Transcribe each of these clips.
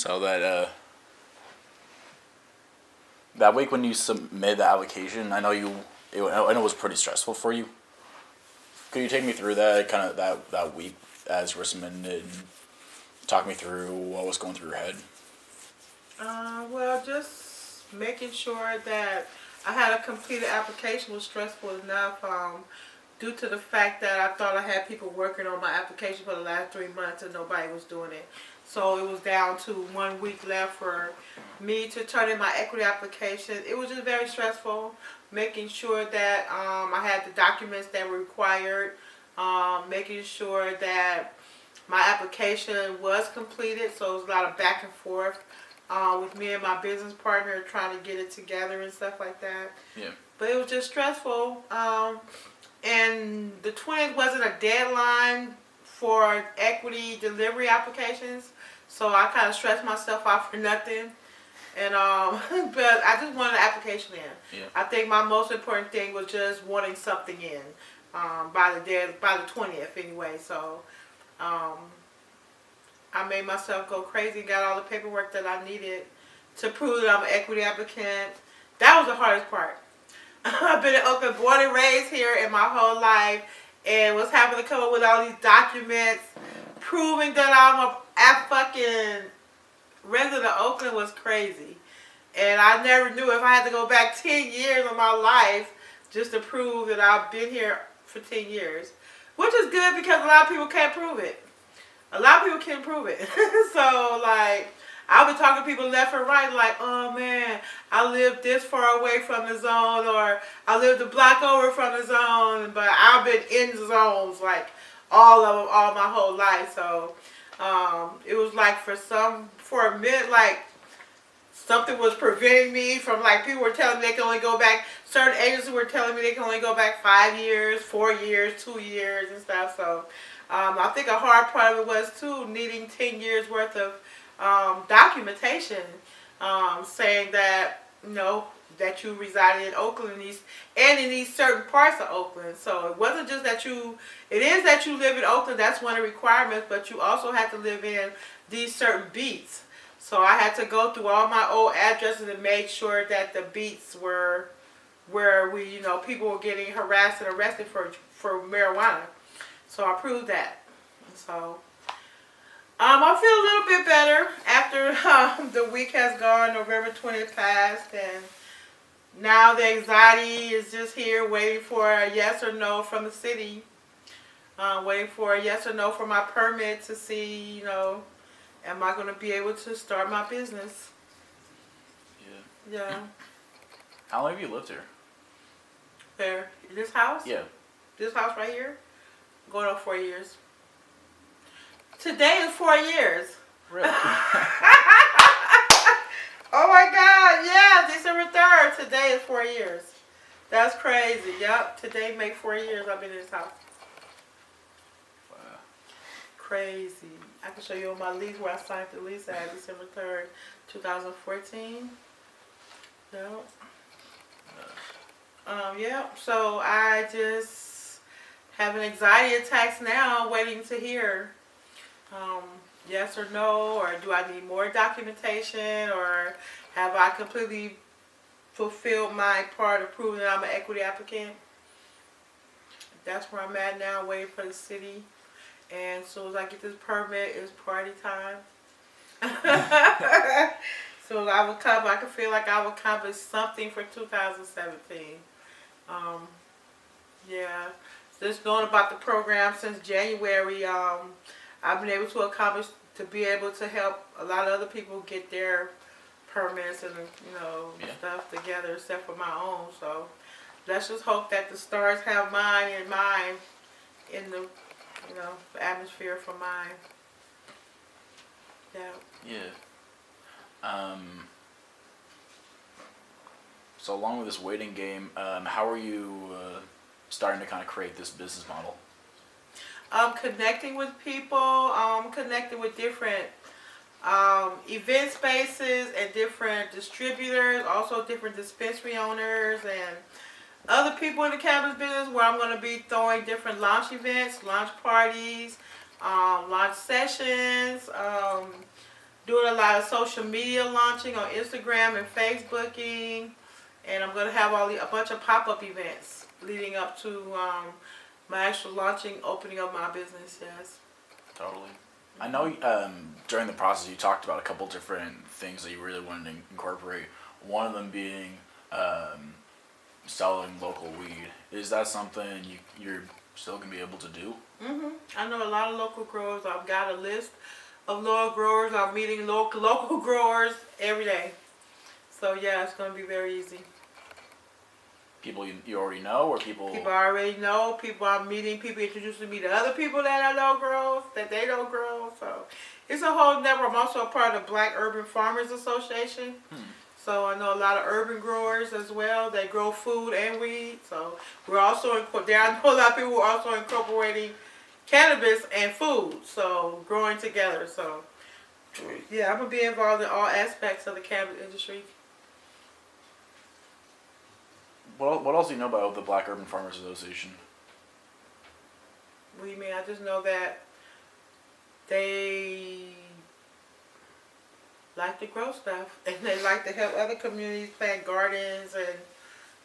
So that week when you submitted the application, I know it was pretty stressful for you. Could you take me through that kind of that week as you were submitting it and talk me through what was going through your head? Well, just making sure that I had a completed application was stressful enough. Due to the fact that I thought I had people working on my application for the last 3 months and nobody was doing it. So it was down to 1 week left for me to turn in my equity application. It was just very stressful, making sure that I had the documents that were required, making sure that my application was completed. So it was a lot of back and forth with me and my business partner trying to get it together and stuff like that. Yeah. But it was just stressful. And the 20th wasn't a deadline for equity delivery applications, so I kind of stressed myself out for nothing. And but I just wanted an application in. Yeah. I think my most important thing was just wanting something in by the 20th anyway. So I made myself go crazy, got all the paperwork that I needed to prove that I'm an equity applicant. That was the hardest part. I've been in Oakland, born and raised here in my whole life, and was having to come up with all these documents proving that I'm a fucking resident of Oakland was crazy. And I never knew if I had to go back 10 years of my life just to prove that I've been here for 10 years. Which is good because a lot of people can't prove it. A lot of people can't prove it. So, like, I've been talking to people left and right like, oh man, I live this far away from the zone, or I lived a block over from the zone, but I've been in the zones like all of them, all my whole life. So it was like for a minute, like something was preventing me from, like, people were telling me they can only go back, certain agencies were telling me they can only go back 5 years, 4 years, 2 years and stuff. So I think a hard part of it was too needing 10 years worth of documentation saying that, you know, that you resided in Oakland and in these certain parts of Oakland. So it wasn't just that it is that you live in Oakland, that's one of the requirements, but you also have to live in these certain beats. So I had to go through all my old addresses and make sure that the beats were where people were getting harassed and arrested for marijuana. So I proved that. So I feel a little bit better after the week has gone. November 20th passed, and now the anxiety is just here waiting for a yes or no from the city. Waiting for a yes or no for my permit to see, am I going to be able to start my business? Yeah. Yeah. How long have you lived here? Where? This house? Yeah. This house right here? Going on 4 years. Today is 4 years. Really? Oh my God, yeah, December 3rd. Today is 4 years. That's crazy. Yep, today make 4 years I've been in this house. Wow. Crazy. I can show you on my lease where I signed the lease at December 3rd, 2014. Yep. Yep, so I just have an anxiety attacks now waiting to hear yes or no, or do I need more documentation, or have I completely fulfilled my part of proving that I'm an equity applicant? That's where I'm at now, waiting for the city. And as soon as I get this permit, it's party time. So I can feel like I've accomplished something for 2017. Yeah, just knowing about the program since January, I've been able to be able to help a lot of other people get their permits and stuff together, except for my own. So let's just hope that the stars have mine in the atmosphere for mine. Yeah. Yeah. So along with this waiting game, how are you starting to kind of create this business model? Connecting with people, connecting with different event spaces and different distributors, also different dispensary owners and other people in the cannabis business, where I'm going to be throwing different launch events, launch parties, launch sessions, doing a lot of social media launching on Instagram and Facebooking, and I'm gonna have a bunch of pop-up events leading up to my actual launching, opening of my business. Yes. Totally. I know during the process you talked about a couple different things that you really wanted to incorporate. One of them being selling local weed. Is that something you're still gonna be able to do? I know a lot of local growers. I've got a list of local growers. I'm meeting local growers every day. So yeah, it's gonna be very easy. People you already know, or people I already know. People I'm meeting. People introducing me to other people that I know grow, that they don't grow. So it's a whole network. I'm also a part of the Black Urban Farmers Association. So I know a lot of urban growers as well. They grow food and weed. So we're also I know a lot of people who are also incorporating cannabis and food. So growing together. So yeah, I'm gonna be involved in all aspects of the cannabis industry. What else do you know about the Black Urban Farmers Association? What do you mean? I just know that they like to grow stuff, and they like to help other communities plant gardens and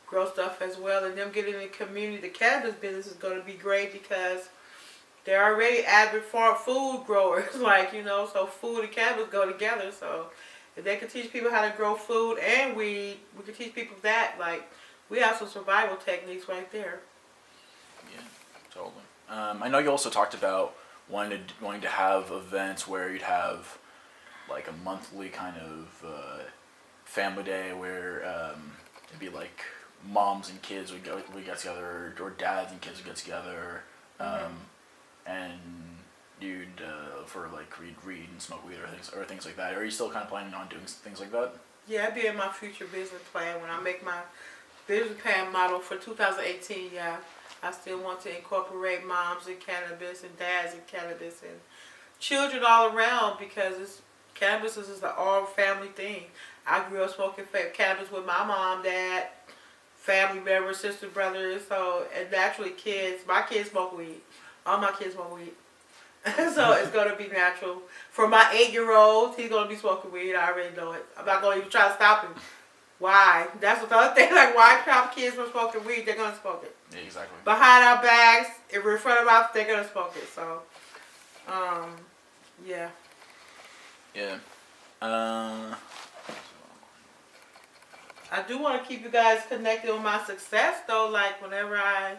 grow stuff as well. And them getting in the community, the cannabis business is going to be great because they're already avid food growers, so food and cannabis go together. So if they can teach people how to grow food and weed, we can teach people that. We have some survival techniques right there. Yeah, totally. I know you also talked about wanting to have events where you'd have like a monthly kind of family day where it'd be like moms and kids would get together, or dads and kids would get together, and you'd for like read and smoke weed or things like that. Are you still kind of planning on doing things like that? Yeah, it'd be in my future business plan when I make my business plan model for 2018. Yeah, I still want to incorporate moms in cannabis and dads in cannabis and children all around, because cannabis is an all family thing. I grew up smoking cannabis with my mom, dad, family members, sister, brothers. So, and naturally my kids smoke weed. All my kids smoke weed. So it's going to be natural. For my 8-year-old, he's going to be smoking weed. I already know it. I'm not going to even try to stop him. Why? That's the other thing. Why stop kids from smoking weed? They're going to smoke it. Yeah, exactly. Behind our backs, if we're in front of us, they're going to smoke it. So, yeah. Yeah. I do want to keep you guys connected on my success, though. Whenever I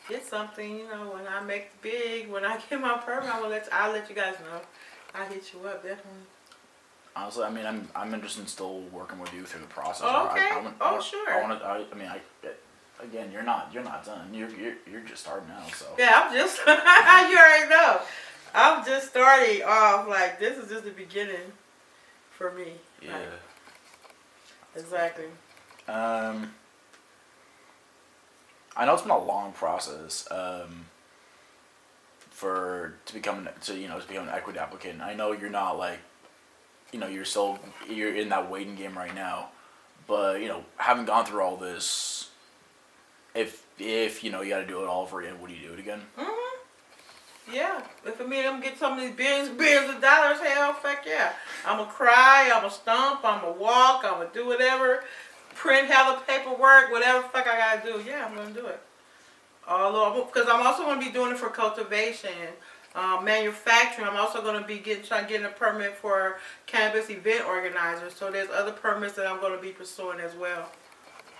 get something, when I make it big, when I get my permit, I'll let you guys know. I'll hit you up, definitely. Honestly, I mean, I'm interested in still working with you through the process. Oh, okay. Sure. Again, you're not done. You're just starting out, so. Yeah, I'm just. You already know. I'm just starting off. This is just the beginning for me. Yeah. Exactly. I know it's been a long process to become an equity applicant. I know you're not you're in that waiting game right now, but having gone through all this, if you got to do it all over again, would you do it again? Yeah. If I'm gonna get some of these billions of dollars, hell, fuck yeah. I'm gonna cry, I'm gonna stomp, I'm gonna walk, I'm gonna do whatever, print hella paperwork, whatever the fuck I gotta do. Yeah, I'm gonna do it. Because I'm also gonna be doing it for cultivation, manufacturing. I'm also gonna be trying to get a permit for cannabis event organizers. So there's other permits that I'm gonna be pursuing as well.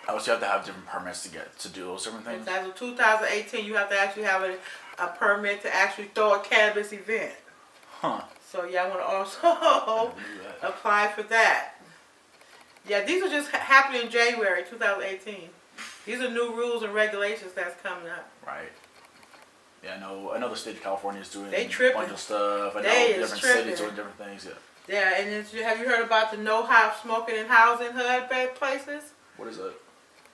Oh, so you have to have different permits to do those different things? As of 2018, you have to actually have a permit to actually throw a cannabis event. Huh. So yeah, I want to also apply for that. Yeah, these are just happening in January 2018. These are new rules and regulations that's coming up. Right. Yeah, I know the state of California is doing a bunch of stuff. I know different cities doing different things. Yeah. Yeah, and have you heard about the smoking in housing HUD places? What is that?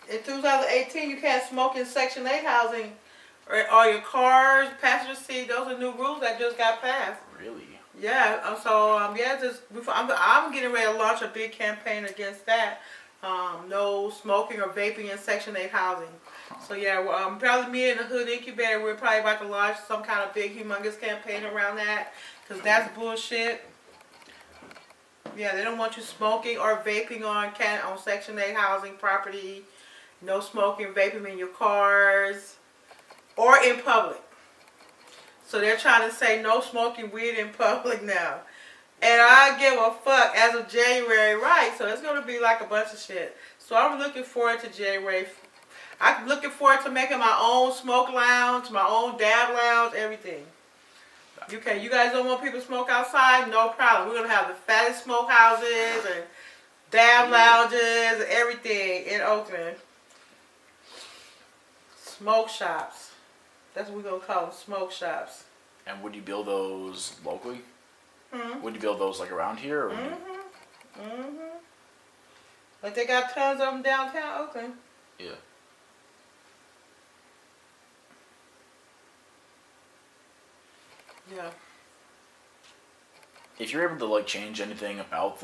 In 2018, you can't smoke in Section 8 housing or your cars, passenger seat. Those are new rules that just got passed. Really? Yeah. So I'm getting ready to launch a big campaign against that. No smoking or vaping in Section 8 housing. So yeah, probably me and the Hood Incubator, we're probably about to launch some kind of big, humongous campaign around that, because that's bullshit. Yeah, they don't want you smoking or vaping on Section 8 housing property. No smoking, vaping in your cars or in public. So they're trying to say no smoking weed in public now. And I give a fuck as of January, right? So it's going to be like a bunch of shit. So I'm looking forward to January. I'm looking forward to making my own smoke lounge, my own dab lounge, everything. Okay, you guys don't want people to smoke outside? No problem. We're going to have the fattest smoke houses and dab lounges and everything in Oakland. Smoke shops. That's what we're going to call them, smoke shops. And would you build those locally? Hmm? Would you build those like around here? Or Like they got tons of them downtown Oakland. Yeah. Yeah. If you're able to like change anything about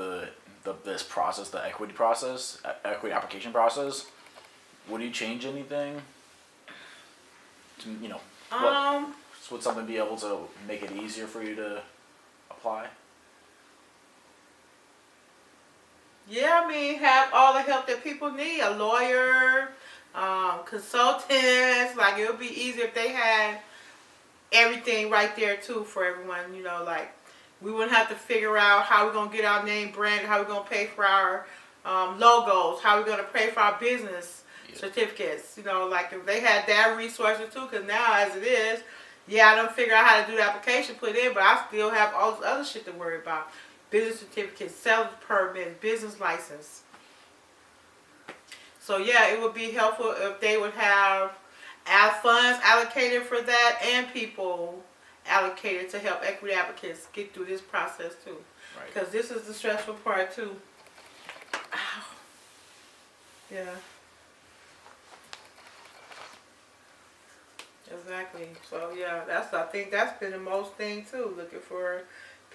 this process, the equity process, equity application process, would you change anything? To, would something be able to make it easier for you to apply? Yeah, I mean, have all the help that people need. A lawyer, consultants. Like, it would be easier if they had everything right there, too, for everyone. Like, we wouldn't have to figure out how we're going to get our name branded, how we're going to pay for our logos, how we're going to pay for our business certificates. Like, if they had that resources, too, because now, as it is, I don't figure out how to do the application, put it in, but I still have all this other shit to worry about. Business certificates, sales permits, business license. So it would be helpful if they would have funds allocated for that and people allocated to help equity applicants get through this process too. Right. Because this is the stressful part too. Ow. Yeah. Exactly. So I think that's been the most thing too. Looking for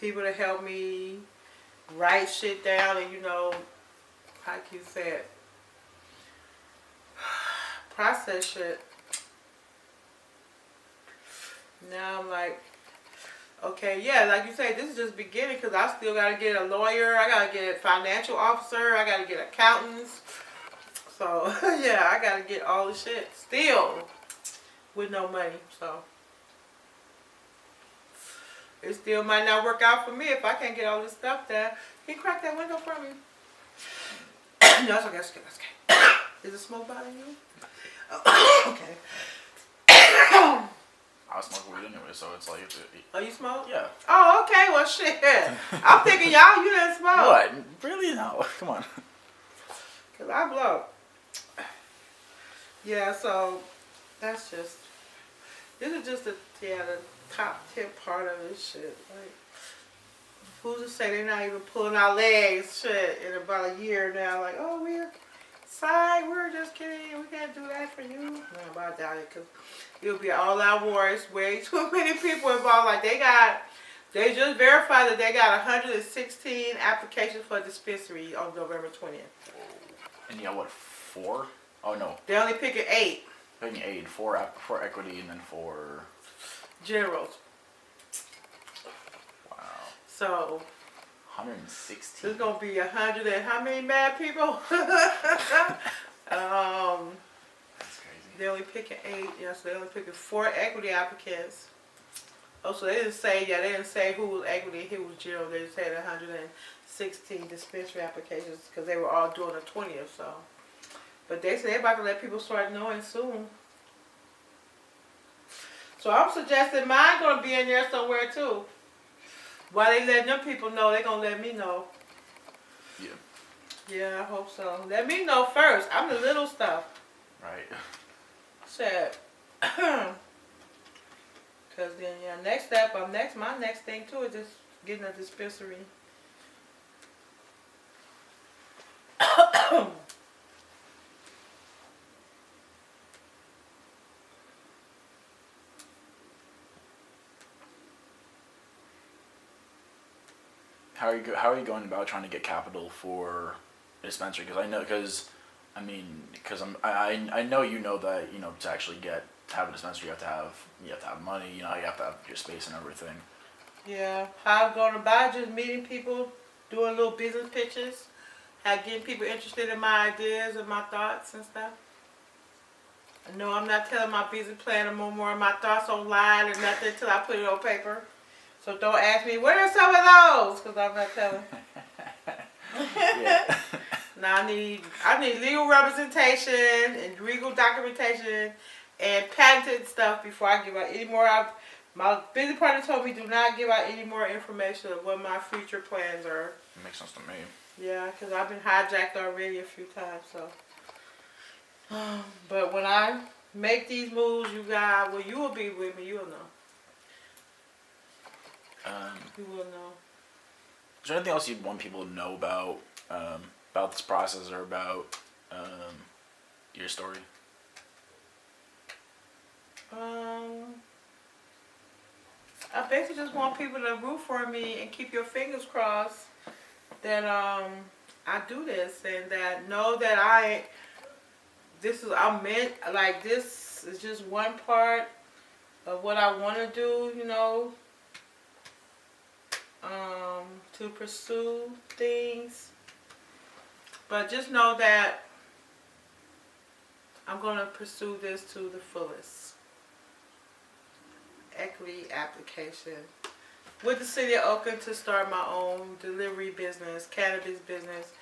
people to help me write shit down and like you said, process shit. Now I'm like, okay, like you say, this is just beginning because I still got to get a lawyer, I got to get a financial officer, I got to get accountants. So I got to get all the shit still with no money. So it still might not work out for me if I can't get all this stuff done. Can you crack that window for me? No, that's okay. That's okay. Is the smoke bothering you? Oh, okay. I smoke weed anyway, so it's like. Oh, you smoke? Yeah. Oh, okay. Well, shit. I'm thinking y'all, you didn't smoke. What? Really? No. Come on. Cause I blow. So that's just. This is just the top tip part of this shit. Like, who's to say they're not even pulling our legs shit in about a year now? Like, oh, we're just kidding. We can't do that for you. No, but I doubt it because it'll be an all-out war. It's way too many people involved. Like, they just verified that they got 116 applications for a dispensary on November 20th. And you got what, 4? Oh, no. They're only picking 8. Picking 8 for equity and then for generals. Wow. So 116. there's gonna be 100 and how many mad people? That's crazy. They only picking 8. So they only picking 4 equity applicants. Oh, so they didn't say who was equity, who was general. They just had 116 dispensary applications because they were all doing the 20th. So, but they said they're about to let people start knowing soon. So I'm suggesting mine gonna be in there somewhere too. While they letting them people know, they gonna let me know. Yeah. Yeah, I hope so. Let me know first. I'm the little stuff. Right. Shit. Cause then next step, my next thing too is just getting a dispensary. How are you going about trying to get capital for a dispensary? Because I know that to actually to have a dispensary you have to have money. You have to have your space and everything. Yeah, how I'm going about just meeting people doing little business pitches, getting people interested in my ideas and my thoughts and stuff. No, I'm not telling my business plan no more of my thoughts online and nothing until I put it on paper. So don't ask me, what are some of those? Because I'm not telling. Yeah. Now I need legal representation and legal documentation and patented stuff before I give out any more. My business partner told me do not give out any more information of what my future plans are. Makes sense to me. Yeah, because I've been hijacked already a few times. So, but when I make these moves, you guys, well, you will be with me. You will know. You will know. Is there anything else you'd want people to know about this process or about your story? I basically just want people to root for me and keep your fingers crossed that I do this and that know that I'm meant, like, this is just one part of what I want to do, you know, to pursue things. But just know that I'm going to pursue this to the fullest. Equity application with the city of Oakland to start my own delivery business, cannabis business,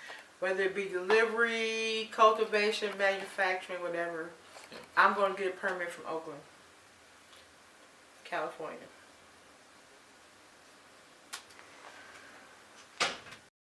whether it be delivery, cultivation, manufacturing, whatever. I'm going to get a permit from Oakland, California.